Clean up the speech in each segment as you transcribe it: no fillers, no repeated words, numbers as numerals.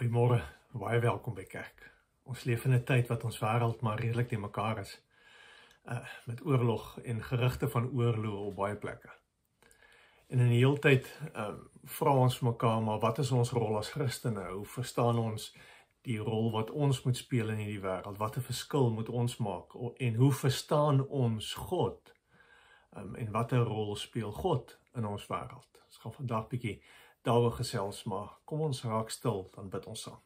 Goeiemôre, baie welkom by kerk. Ons leef in 'n tyd wat ons wêreld maar redelik te mekaar is. Met oorlog en gerugte van oorlog op baie plekke. En in die hele tyd vra ons mekaar, maar wat is ons rol as Christene? Hoe verstaan ons die rol wat ons moet speel in hierdie wêreld? Wat 'n verskil moet ons maak? En hoe verstaan ons God? En wat 'n rol speel God in ons wêreld? Ons gaan vandag bietjie daaroor gesels, maar kom ons raak stil, dan bid ons saam.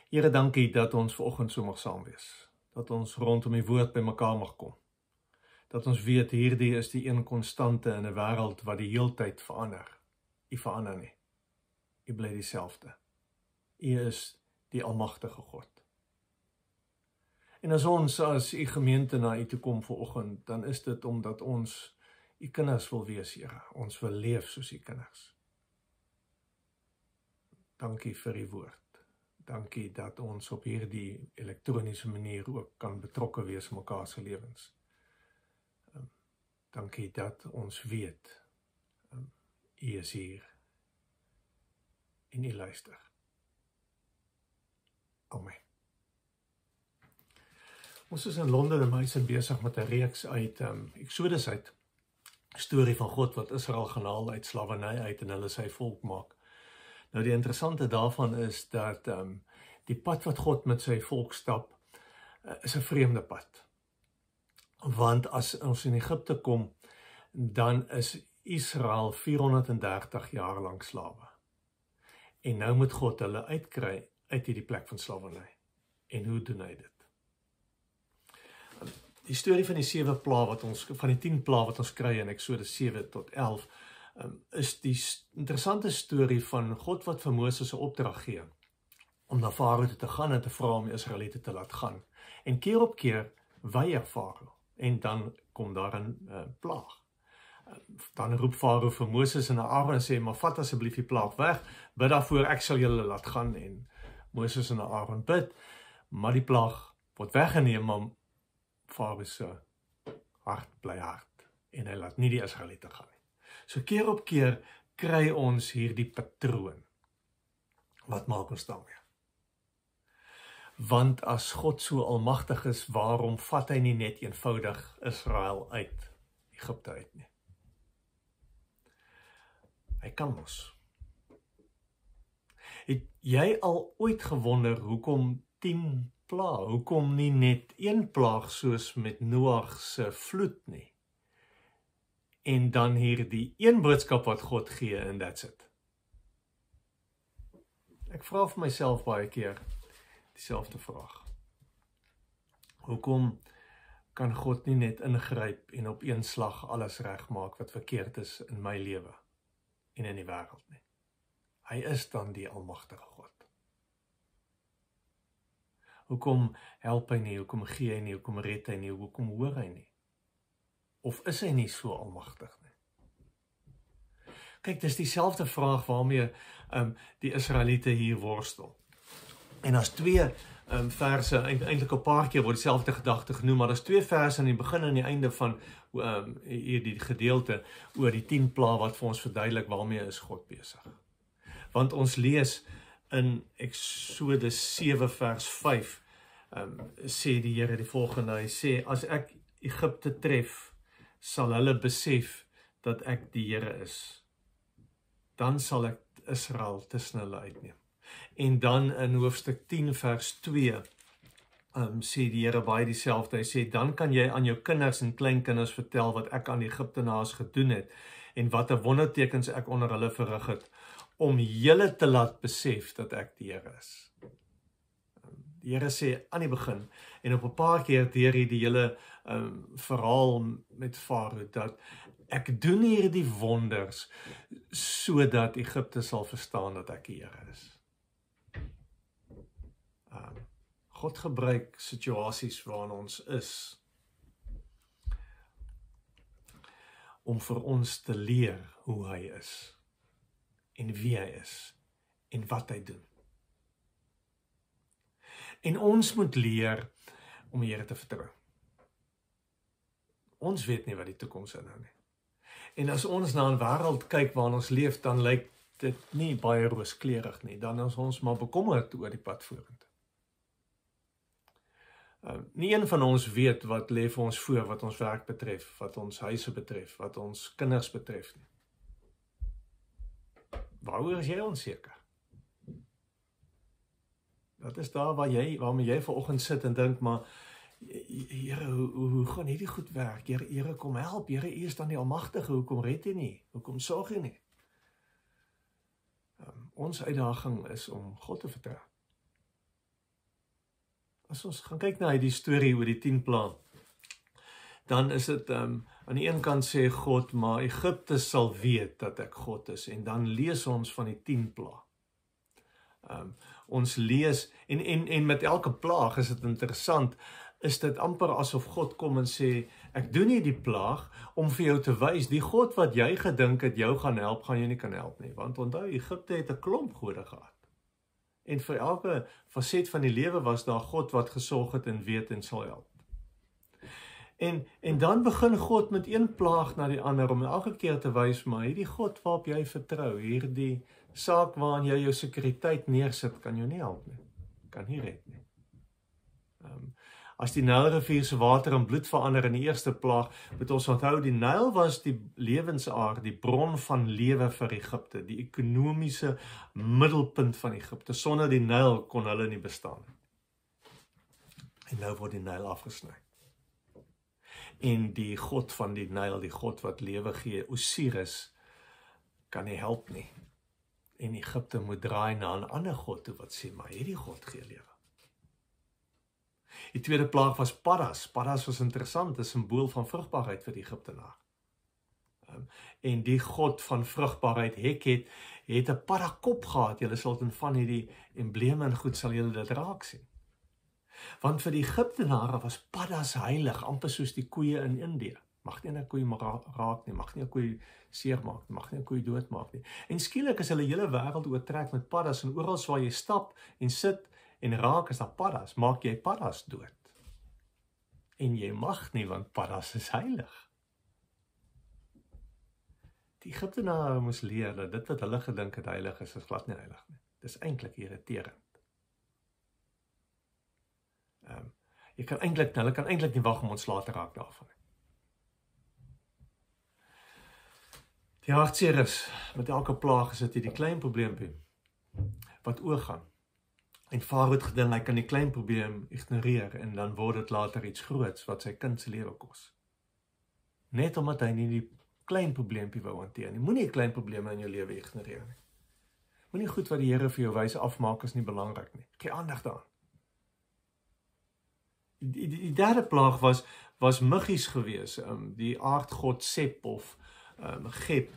Here, dankie dat ons vanoggend so mag saam wees. Dat ons rondom die woord by mekaar mag kom. Dat ons weet, hierdie is die een konstante in 'n wêreld wat die heeltyd verander. U verander nie. U bly dieselfde. U is die almagtige God. En as ons as u gemeente na u toe kom vanoggend, dan is dit omdat ons u kinders wil wees, Here. Ons wil leef soos u kinders. Dankie vir u woord. Dankie dat ons op hierdie elektroniese manier ook kan betrokke wees in mekaar se lewens. Dankie dat ons weet, u is hier en u luister. Amen. Ons is in Londen en ons is besig met 'n reeks uit Exodus uit. Storie van God wat Israel gehaal uit slawerny uit en hulle sy volk maak. Nou die interessante daarvan is dat die pad wat God met sy volk stap, is 'n vreemde pad. Want as ons in Egipte kom, dan is Israel 430 jaar lank slawe. En nou moet God hulle uitkry uit hierdie plek van slawerny. En hoe doen hy dit? Die storie van die 7 pla wat ons, van die 10 pla wat ons kry in Exodus 7 tot 11, is die interessante storie van God wat vir Moses 'n opdrag gee, om na Farao toe te gaan en te vra om die Israeliete te laat gaan. En keer op keer weier Farao, en dan kom daar 'n plaag. Dan roep Farao vir Moses en Aaron en sê, maar vat asseblief die plaag weg, bid daarvoor, ek sal julle laat gaan. En Moses en Aaron bid, maar die plaag word weggeneem, maar Farao se hart bly hard, en hy laat nie die Israeliete gaan nie. So keer op keer kry ons hierdie patroon. Wat maak ons daarmee? Want as God so almagtig is, waarom vat hy nie net eenvoudig Israel uit Egipte uit nie? Hy kan mos. Het jy al ooit gewonder hoekom 10 pla, hoekom nie net 1 plaag soos met Noag se vloed nie? En dan hier die een boodskap wat God gee en that's it. Ek vra vir myself baie keer dieselfde vraag. Hoekom kan God nie net ingryp en op een slag alles regmaak wat verkeerd is in my lewe en in die wêreld nie? Hy is dan die almagtige God. Hoekom help hy nie, hoekom gee hy nie, hoekom red hy nie, hoekom hoor hy nie? Of is hy nie so almagtig nie? Kyk, dis dieselfde vraag waarmee die Israeliete hier worstel. En as 2 verse, eintlik 'n paar keer word dieselfde gedagte genoem, maar as 2 verse aan die begin en die einde van hierdie gedeelte oor die 10 pla wat vir ons verduidelik waarmee is God besig. Want ons lees in Exodus 7 vers 5, sê die Here die volgende, hy sê, as ek Egipte tref, sal hulle besef dat ek die Here is. Dan sal ek Israel tussen hulle uitneem. En dan in hoofstuk 10 vers 2, sê die Here baie dieselfde, hy sê, dan kan jy aan jou kinders en kleinkinders vertel wat ek aan die Egiptenaars gedoen het, en wat 'n wondertekens ek onder hulle verrig het, om julle te laat besef dat ek die Here is. Die Here sê aan die begin, en op 'n paar keer deur hierdie hele verhaal met Farao, dat ek doen hierdie wonders, sodat Egipte sal verstaan dat ek die Here is. God gebruik situasies waarin ons is, om vir ons te leer hoe hy is, en wie hy is, en wat hy doen. En ons moet leer om die Here te vertrou. Ons weet nie wat die toekoms inhou nie. En as ons na 'n wêreld kyk waarin ons leef, dan lyk dit nie baie rooskleurig nie, dan is ons maar bekommerd oor die pad vorentoe. Nie een van ons weet wat lê vir ons voor, wat ons werk betref, wat ons huise betref, wat ons kinders betref nie. Waaroor is jy onseker? Dat is daar waarmee jy vanoggend sit en dink, maar Here, hoe gaan hierdie goed werk? Here, kom help. Here, U is dan die Almagtige. Hoekom red U nie? Hoekom sorg U nie? Ons uitdaging is om God te vertrou. As ons gaan kyk na die storie oor die 10 plaae, dan is dit, aan die een kant sê God, maar Egipte sal weet dat ek God is, en dan lees ons van die 10 plaae. Ons lees, en met elke plaag is dit interessant, is dit amper asof God kom en sê, ek doen nie die plaag om vir jou te wys, die God wat jy gedink het jou gaan help, gaan jy nie kan help nie, want onthou, Egipte het 'n klomp gode gehad. En vir elke faset van die lewe was daar God wat gesorg het en weet en sal help. En dan begin God met een plaag na die ander, om elke keer te wys, maar hierdie God waarop jy vertrou, hierdie saak waarin jy jou sekuriteit neersit, kan jou nie help nie, kan nie red nie. As die Nylrivier se water in bloed verander in die eerste plaag, moet ons onthou, die Nyl was die lewensaar, die bron van lewe vir Egipte, die ekonomiese middelpunt van Egipte. Sonder die Nyl kon hulle nie bestaan. En nou word die Nyl afgesny. En die God van die Nyl, die God wat lewe gee, Osiris, kan nie help nie. En Egipte moet draai na 'n ander God toe wat sê, maar hierdie God gee lewe. Die tweede plaag was paddas. Paddas was interessant, 'n simbool van vrugbaarheid vir die Egiptenaar. En die God van vrugbaarheid, Hek, het 'n paddakop gehad. Julle sal in van hierdie embleme en goed sal julle dit raak sien. Want vir die Egiptenare was paddas heilig, amper soos die koeie in Indië. Mag nie 'n koei raak nie, mag nie 'n koei seermaak nie, mag nie 'n koei doodmaak nie. En skielik is hulle hele wêreld oortrek met paddas, en oral waar jy stap en sit en raak is daar paddas, maak jy paddas dood. En jy mag nie, want paddas is heilig. Die Egiptenare moes leer dat dit wat hulle gedink het heilig is glad nie heilig nie. Dis eintlik irriterend. Hulle kan eintlik nie wag om ontslae te raak daarvan. Die hartseer is, met elke plaag is dit hierdie klein probleempie wat oorgaan. En Farao het gedink hy kan die klein probleem ignoreer en dan word dit later iets groots wat sy kind se lewe kos. Net omdat hy nie die klein probleempie wou hanteer nie. Moenie klein probleme in jou lewe ignoreer nie. Moenie goed wat die Here vir jou wys afmaak is nie belangrik nie. Gee aandag daaraan. Die derde plaag was muggies gewees. Die aardgod Sep of Geb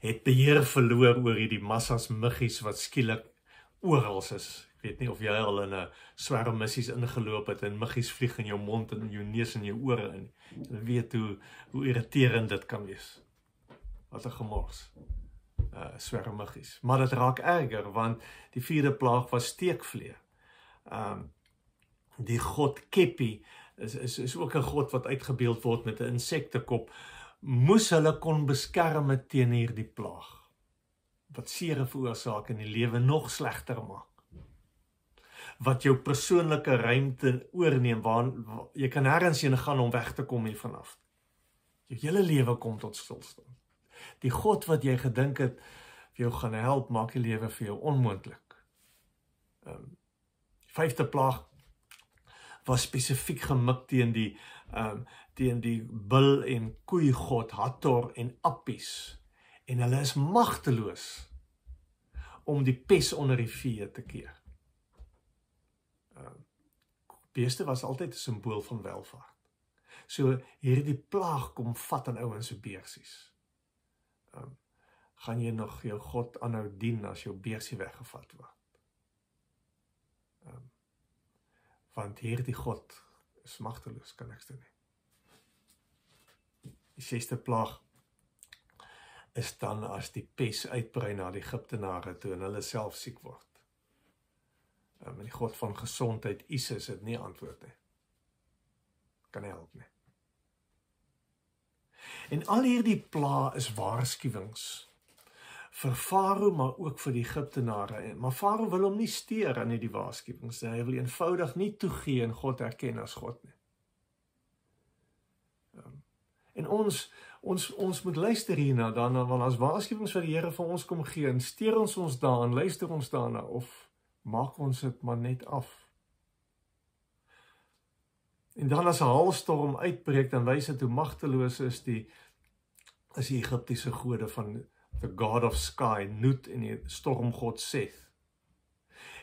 het beheer verloor oor hierdie massas muggies wat skielik oral is. Ek weet nie of jy al in 'n swerm missies ingeloop het en muggies vlieg in jou mond en in jou neus en jou ore in. Jy weet hoe irriterend dit kan wees. Wat 'n gemors. Swerm muggies. Maar dit raak erger, want die vierde plaag was steekvlee. Die god Kepi is ook 'n god wat uitgebeeld word met 'n insektekop, moes hulle kon beskerm teen hierdie plaag, wat seere veroorsaak en die lewe nog slegter maak. Wat jou persoonlike ruimte oorneem, waar jy kan nêrens heen gaan om weg te kom hiervan af. Jou hele lewe kom tot stilstand. Die God wat jy gedink het vir jou gaan help, maak die lewe vir jou onmoontlik. Die vyfde plaag was spesifiek gemik teen die bil en koei god Hathor en Apis. En hulle is magteloos om die pes onder die vee te keer. Beeste was altyd 'n simbool van welvaart. So hierdie plaag kom vat aan ouens se beersies. Gaan jy nog jou God aanhou dien as jou beersie weggevat word? Want hierdie God is magteloos, kan niks doen nie. Die 6de plaag is dan as die pes uitbrei na die Egiptenare toe en hulle self siek word. En die God van gesondheid, Isis, het nie antwoord nie. Kan nie help nie. En al hierdie plaag is waarskuwings vir Farao, maar ook vir die Egiptenare. Maar Farao wil hom nie steur aan die waarskuwings nie. Hy wil eenvoudig nie toegee en God erken as God nie. En ons moet luister hierna, want as waarskuwings wat die Here vir ons kom gee, en steur ons daaraan, luister ons daarna, of maak ons dit maar net af. En dan as 'n haalstorm uitbreek, dan wys dit hoe magteloos is die Egiptiese gode van the God of Sky, Nut en die stormgod Seth.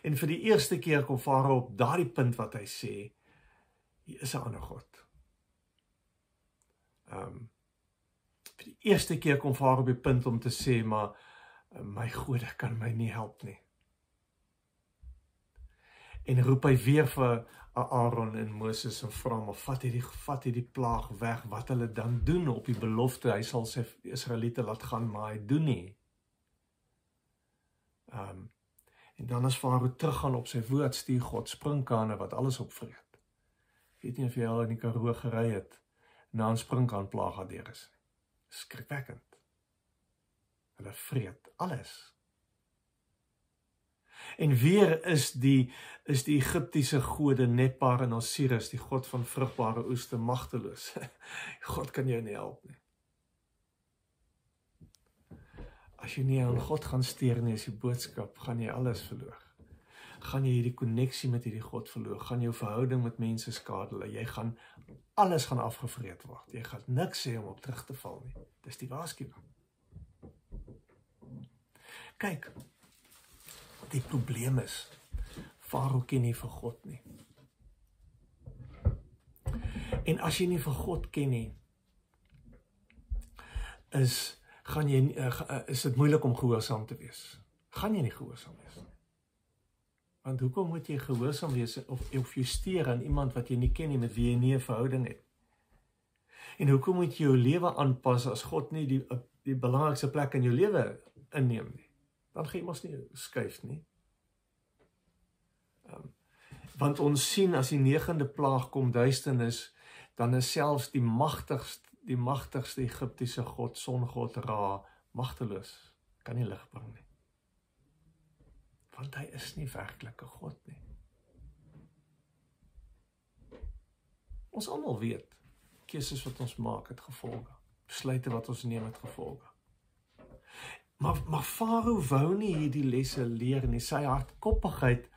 En vir die eerste keer kom Farao op daardie punt wat hy sê, hier is 'n ander God. Vir die eerste keer kom Farao op die punt om te sê, maar my gode kan my nie help nie. En roep hy weer vir Aaron en Moses en vra hom, vat hierdie plaag weg, wat hulle dan doen op die belofte, hy sal sy Israeliete laat gaan, maar hy doen nie. En dan as Farao teruggaan op sy woord, stuur God sprinkane wat alles opvreet. Ek weet nie of jy al in die Karoo gery het, na 'n sprinkaanplaag daardeur is. Skrikwekkend. Hulle vreet alles. En weer is die Egiptiese gode Nepar en Osiris, die god van vrugbare oeste, magteloos. God kan jou nie help nie. As jy nie aan God gaan steur nie, is die boodskap, gaan jy alles verloor. Gaan jy hierdie koneksie met hierdie God verloor, gaan jou verhouding met mense skade, alles gaan afgevreet word. Jy gaan niks sê om op terug te val nie. Dis die waarskuwing. Kyk, die probleem is, Farao ken nie vir God nie. En as jy nie vir God ken nie, is dit moeilik om gehoorsaam te wees. Gaan jy nie gehoorsaam wees nie. Want hoekom moet jy gehoorsaam wees of jy steur aan iemand wat jy nie ken nie, met wie jy nie 'n verhouding het? En hoekom moet jy jou lewe aanpas as God nie die belangrikste plek in jou lewe inneem nie? Dan gaan jy mos nie skuif nie. Want ons sien as die 9de plaag kom duisternis, dan is selfs die magtigste Egiptiese god, songod Ra, magteloos. Kan nie lig bring nie. Want hy is nie werklike God nie. Ons almal weet, keuses wat ons maak het gevolge. Besluite wat ons neem het gevolge. Maar Farao wou nie hierdie lesse leer nie. Sy hardkoppigheid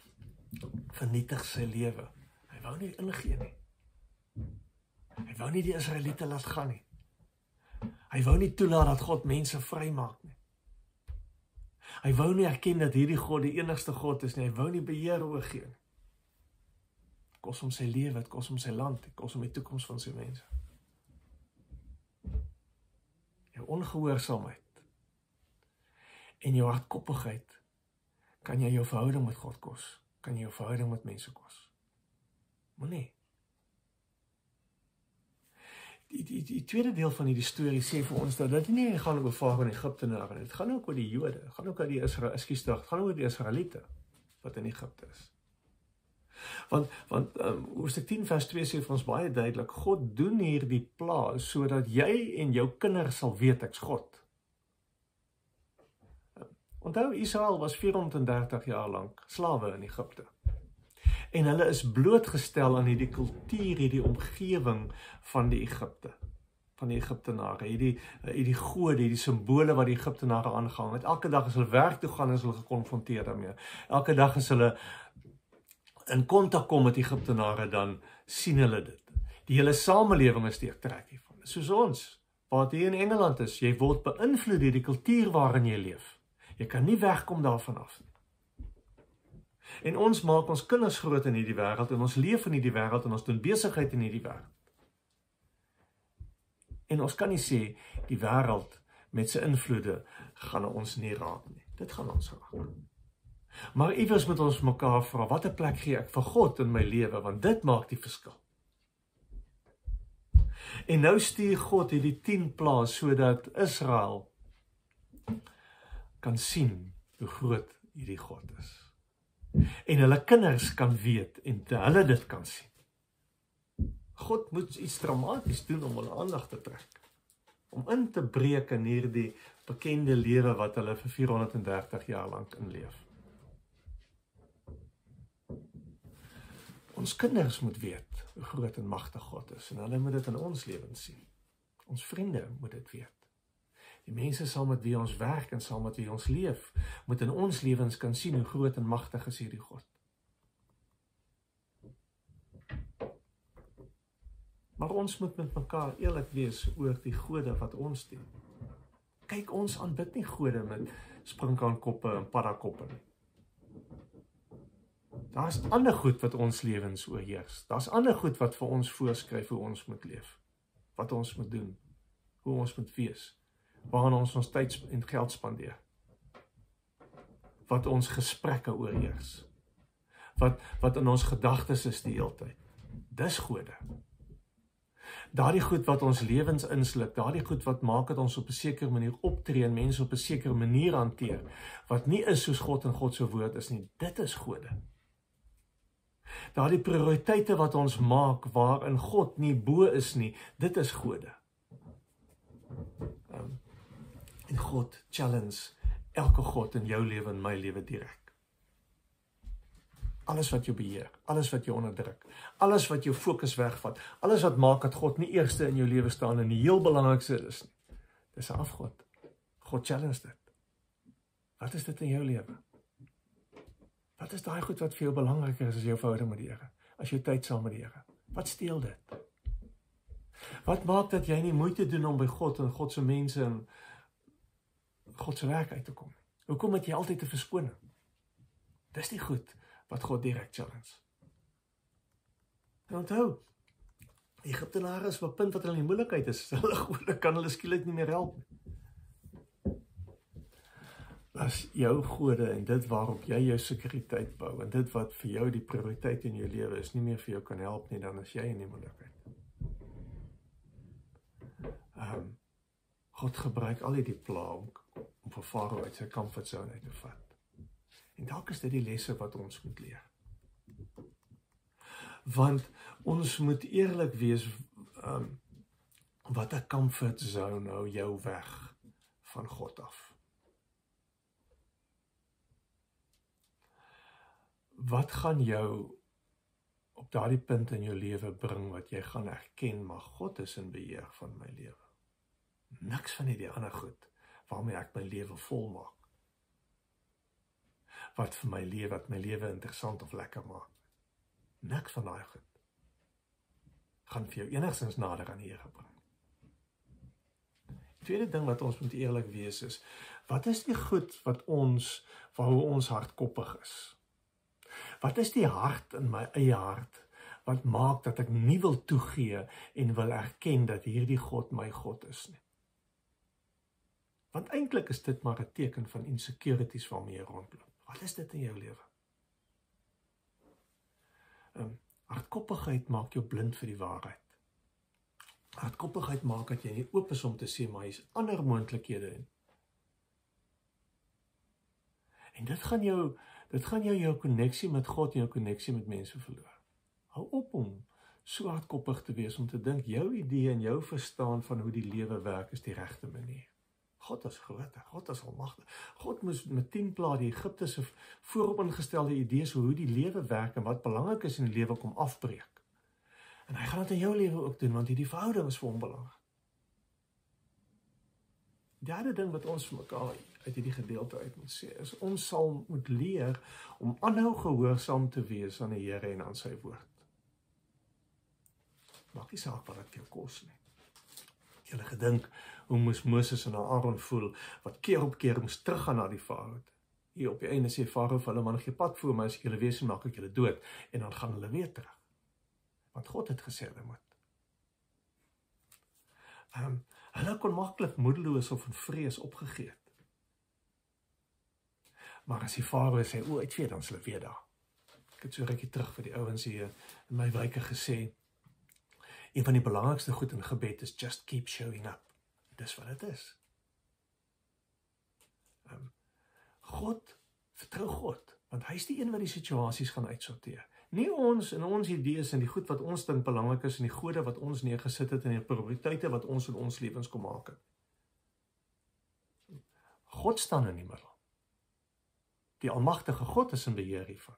vernietig sy lewe. Hy wou nie ingee nie. Hy wou nie die Israeliete laat gaan nie. Hy wou nie toelaat dat God mense vrymaak nie. Hy wou nie erken dat hierdie God die enigste God is nie. Hy wou nie beheer oorgee nie. Het kos hom sy lewe, het kos hom sy land, het kos hom die toekoms van sy mense. Jou ongehoorsaamheid en jou hardkoppigheid kan jy jou verhouding met God kos, kan jy jou verhouding met mense kos. Maar nee. Die tweede deel van die storie sê vir ons dat dit nie gaan oor Farao en Egiptenare, dit gaan ook oor die Jode, dit gaan ook oor dit gaan oor die Israeliete wat in Egipte is. Want Hoofstuk 10 vers 2 sê vir ons baie duidelik, God doen hier die plaas sodat jy en jou kinders sal weet ek's God. Onthou, Israel was 430 jaar lank slawe in Egipte. En hulle is blootgestel aan hierdie kultuur, hierdie omgewing van die Egipte, van die Egiptenare, hierdie gode, hierdie simbole wat die Egiptenare aangehang het. Elke dag as hulle werk toe gaan, is hulle gekonfronteer daarmee. Elke dag as hulle in kontak kom met Egiptenare, dan sien hulle dit. Die hele samelewing is deurtrek hiervan. Soos ons, wat hier in Engeland is, jy word beïnvloed deur die kultuur waarin jy leef. Jy kan nie wegkom daarvan af nie. En ons maak ons kinders groot in hierdie wêreld, en ons leef in hierdie wêreld, en ons doen besigheid in hierdie wêreld. En ons kan nie sê, die wêreld met sy invloede gaan ons nie raak nie. Dit gaan ons raak. Maar iewers moet ons mekaar vra, watter plek gee ek vir God in my lewe, want dit maak die verskil. En nou stuur God hierdie 10 plaas, sodat Israel kan sien hoe groot hierdie God is. En hulle kinders kan weet, en hulle dit kan sien. God moet iets dramaties doen om hulle aandag te trek. Om in te breek in hierdie bekende lewe wat hulle vir 430 jaar lank inleef. Ons kinders moet weet hoe groot en magtig God is, en hulle moet dit in ons lewens sien. Ons vriende moet dit weet. Die mense saam met wie ons werk en saam met wie ons leef, moet in ons lewens kan sien hoe groot en magtig is hierdie God. Maar ons moet met mekaar eerlik wees oor die gode wat ons dien. Kyk, ons aanbid nie gode met sprinkaankoppe en paddakoppe nie. Daar is ander goed wat ons lewens oorheers. Daar is ander goed wat vir ons voorskryf hoe ons moet leef, wat ons moet doen, hoe ons moet wees, waarin ons tyd en geld spandeer, wat ons gesprekke oorheers, wat in ons gedagtes is die hele tyd. Dis gode. Daardie goed wat ons lewens insluk, daardie goed wat maak dat ons op 'n sekere manier optree en mense op 'n sekere manier hanteer, wat nie is soos God en God se woord is nie, dit is gode. Daardie prioriteite wat ons maak, waarin God nie bo is nie, dit is gode. En God challenge elke God in jou lewe en my lewe direk. Alles wat jou beheer, alles wat jou onderdruk, alles wat jou fokus wegvat, alles wat maak dat God nie eerste in jou lewe staan en die heel belangrikste is nie. Dis 'n afgod. God challenge dit. Wat is dit in jou lewe? Wat is daai goed wat vir jou belangriker is as jou verhouding met die Here? As jou tyd saam met die Here? Wat steel dit? Wat maak dat jy nie moeite doen om by God en God se mense en God se werk uit te kom? Hoekom het jy altyd te verskoning? Dis die goed wat God direct challenge. En onthou, Egiptenare is op 'n punt wat hulle in die moeilikheid is. Hulle kan hulle skielik nie meer help nie. As jou gode en dit waarop jy jou sekuriteit bou, en dit wat vir jou die prioriteit in jou lewe is, nie meer vir jou kan help nie, dan is jy in die moeilikheid. God gebruik al die pla om vir Farao uit sy comfortzone uit te vat. En dalk is dit die lesse wat ons moet leer. Want ons moet eerlik wees, wat 'n comfort zone hou jou weg van God af. Wat gaan jou op daardie punt in jou lewe bring wat jy gaan erken, maar God is in beheer van my lewe. Niks van die ander goed waarmee ek my lewe volmaak. Wat my lewe interessant of lekker maak. Niks van daai goed gaan vir jou enigstens nader aan die Here bring. Die tweede ding wat ons moet eerlik wees is, wat is die goed waaroor ons hardkoppig is? Wat is die hart in my eie hart, wat maak dat ek nie wil toegee en wil erken dat hierdie God my God is nie? Want eintlik is dit maar 'n teken van insecurities waarmee jy rondloop. Wat is dit in jou lewe? Hardkoppigheid maak jou blind vir die waarheid. Hardkoppigheid maak dat jy nie oop is om te sê, maar hier's ander moontlikhede. En dit gaan jou koneksie met God en jou koneksie met mense verloor. Hou op om so hardkoppig te wees om te dink jou idee en jou verstaan van hoe die lewe werk is die regte manier. God is groter, God is almagtig. God moes met 10 plaae die Egiptese voorop ingestelde idees hoe die lewe werk en wat belangrik is in die lewe kom afbreek. En hy gaan dit in jou lewe ook doen, want hierdie verhouding is vir hom belangrik. Die derde ding wat ons vir mekaar uit hierdie gedeelte uit moet sê, is ons sal moet leer om aanhou gehoorsaam te wees aan die Here en aan sy woord. Maak nie saak wat dit jou kos nie. Julle gedink, hoe moes Moses en Aaron voel, wat keer op keer moes teruggaan na die Farao. Hier op die einde sê Farao vir hulle, man, gee pad voor my, as ek julle wees, maak ek julle dood, en dan gaan hulle weer terug. Want God het gesê, hulle moet. Hulle kon maklik moedeloos of in vrees opgegeet. Maar as die Farao sê, uit weer, dan is hulle weer daar. Ek het so rukkie terug vir die ouens hier in my wyke gesê, een van die belangrikste goed in gebed is just keep showing up. Dis wat dit is. Vertrou God, want hy is die een wat die situasies gaan uitsorteer. Nie ons en ons idees en die goed wat ons dink belangrik is en die gode wat ons neergesit het en die prioriteite wat ons in ons lewens kom maak het. God staan in die middel. Die almagtige God is in beheer hiervan.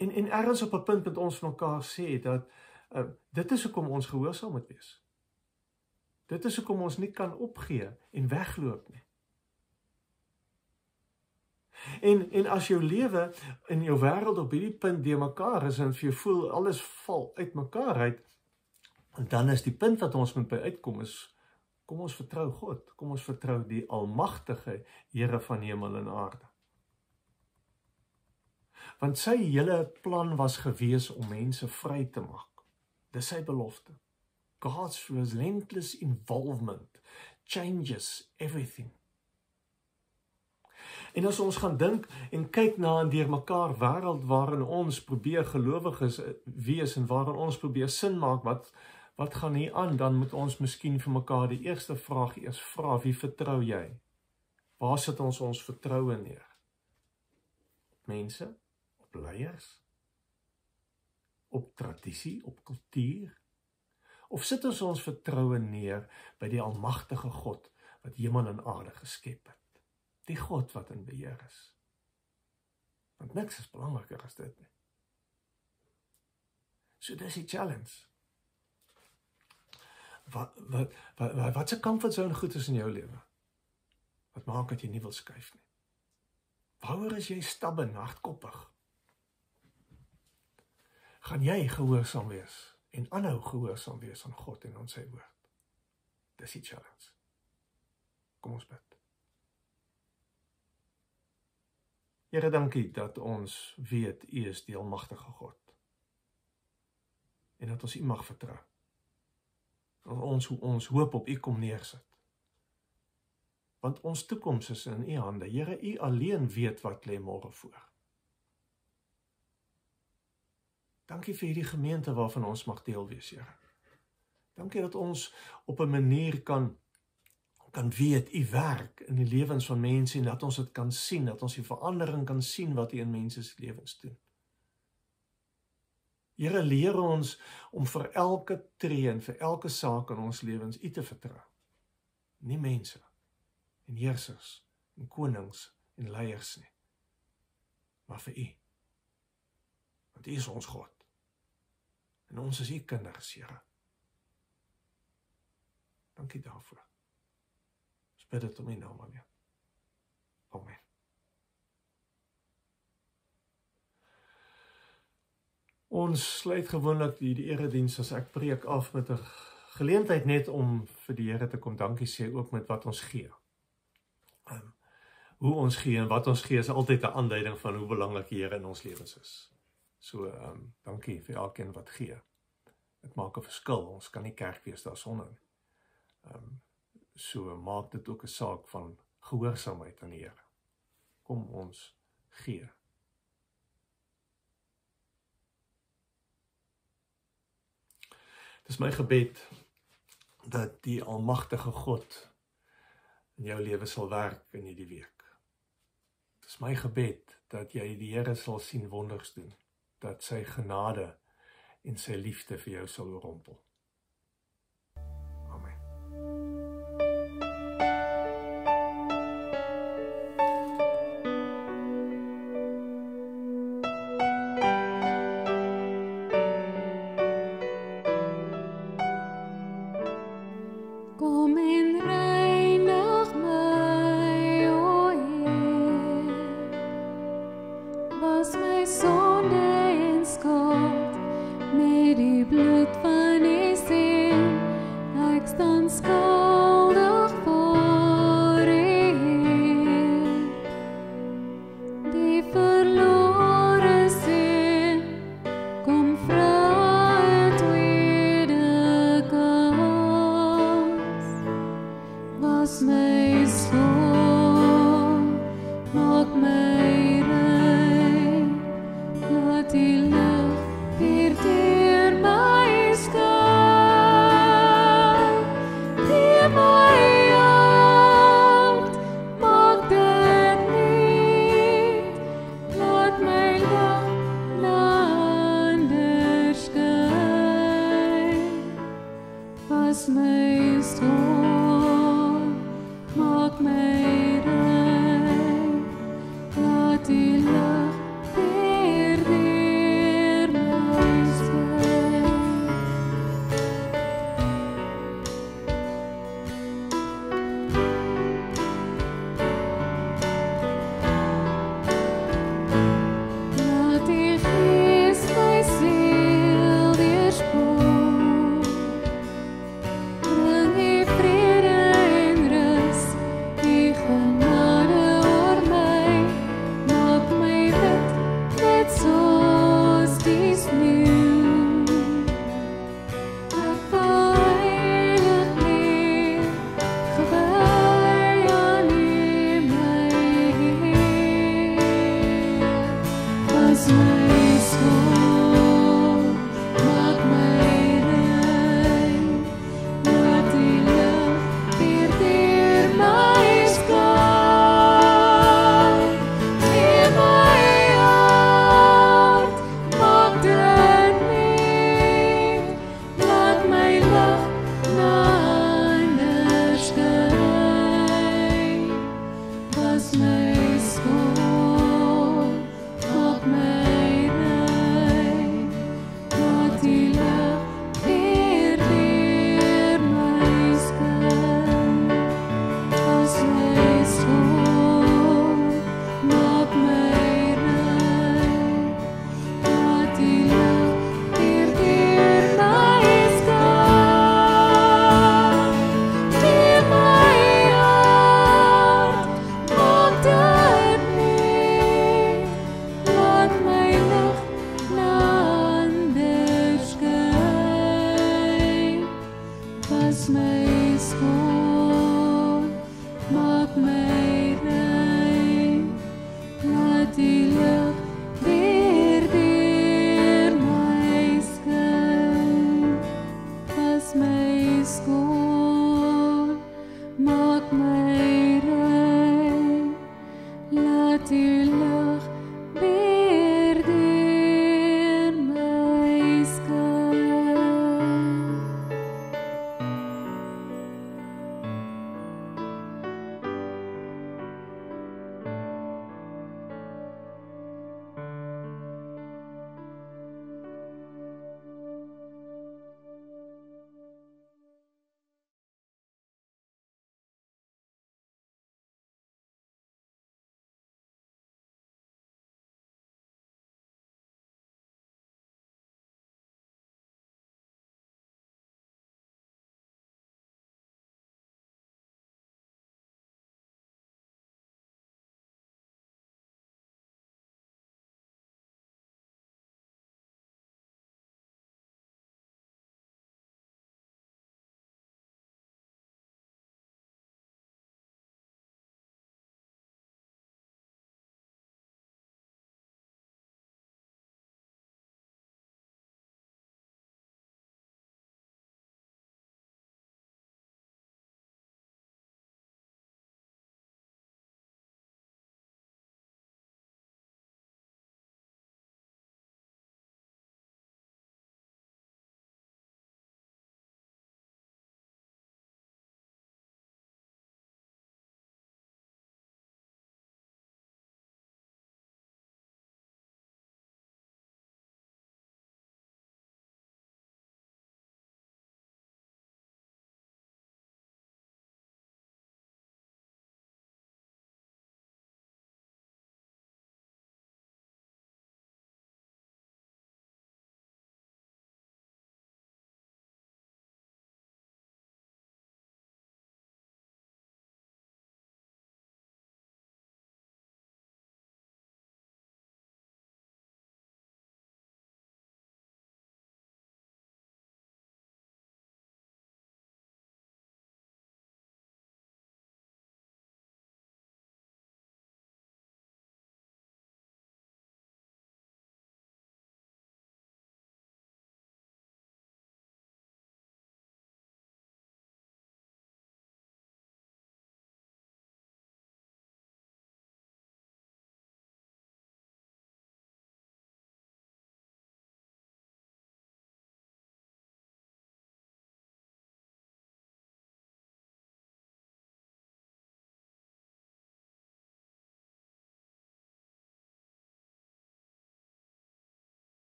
En ergens op 'n punt met ons van mekaar sê dat dit is hoekom ons gehoorsaam moet wees. Dit is hoekom ons nie kan opgee en wegloop nie. En as jou lewe en jou wêreld op hierdie punt deur mekaar is en vir jou voel alles val uit mekaar uit, dan is die punt wat ons moet by uitkom is, kom ons vertrou God, kom ons vertrou die almagtige Here van hemel en aarde. Want sy hele plan was gewees om mense vry te maak. Dis sy belofte. God's relentless involvement changes everything. En as ons gaan dink en kyk na 'n deurmekaar wêreld waarin ons probeer gelowiges wees en waarin ons probeer sin maak, wat gaan hier aan, dan moet ons miskien vir mekaar die eerste vraag eers vra, wie vertrou jy? Waar sit ons vertroue neer? Op mense? Op leiers? Op tradisie? Op kultuur? Of sit ons vertroue neer by die almagtige God wat hemel en aarde geskep het? Die God wat in beheer is. Want niks is belangriker as dit nie. So dis die challenge. Wat se comfort zone goed is in jou lewe? Wat maak dat jy nie wil skuif nie? Waaroor is jy stubborn, hardkoppig? Gaan jy gehoorsaam wees en aanhou gehoorsaam wees aan God en aan sy woord? Dis die challenge. Kom ons bid. Here, dankie dat ons weet U is die almagtige God. En dat ons U mag vertrou. Ons hoop op U kom neersit. Want ons toekoms is in U hande. Here, U alleen weet wat lê môre voor. Dankie vir hierdie gemeente waarvan ons mag deel wees, Here. Dankie dat ons op 'n manier kan weet U werk in die lewens van mense en dat ons dit kan sien, dat ons die verandering kan sien wat U in mense se lewens doen. Here, leer ons om vir elke tree en vir elke saak in ons lewens U te vertrou. Nie mense en heersers en konings en leiers nie, maar vir U. Want U is ons God. En ons is U kinders, Here. Dankie daarvoor. Ons bid dit om U naam alleen. Amen. Ons sluit gewoonlik die erediens as ek preek af met 'n geleentheid net om vir die Here te kom dankie sê, ook met wat ons gee. Hoe ons gee en wat ons gee is altyd 'n aanduiding van hoe belangrik die Here in ons lewens is. So, dankie vir elkeen wat gee. Dit maak 'n verskil. Ons kan nie kerk wees daarsonder nie. So maak dit ook 'n saak van gehoorsaamheid aan die Here. Kom ons gee. Dis my gebed dat die almagtige God in jou lewe sal werk in hierdie week. Dis my gebed dat jy die Here sal sien wonders doen, dat sy genade en sy liefde vir jou sal oorrompel. Amen.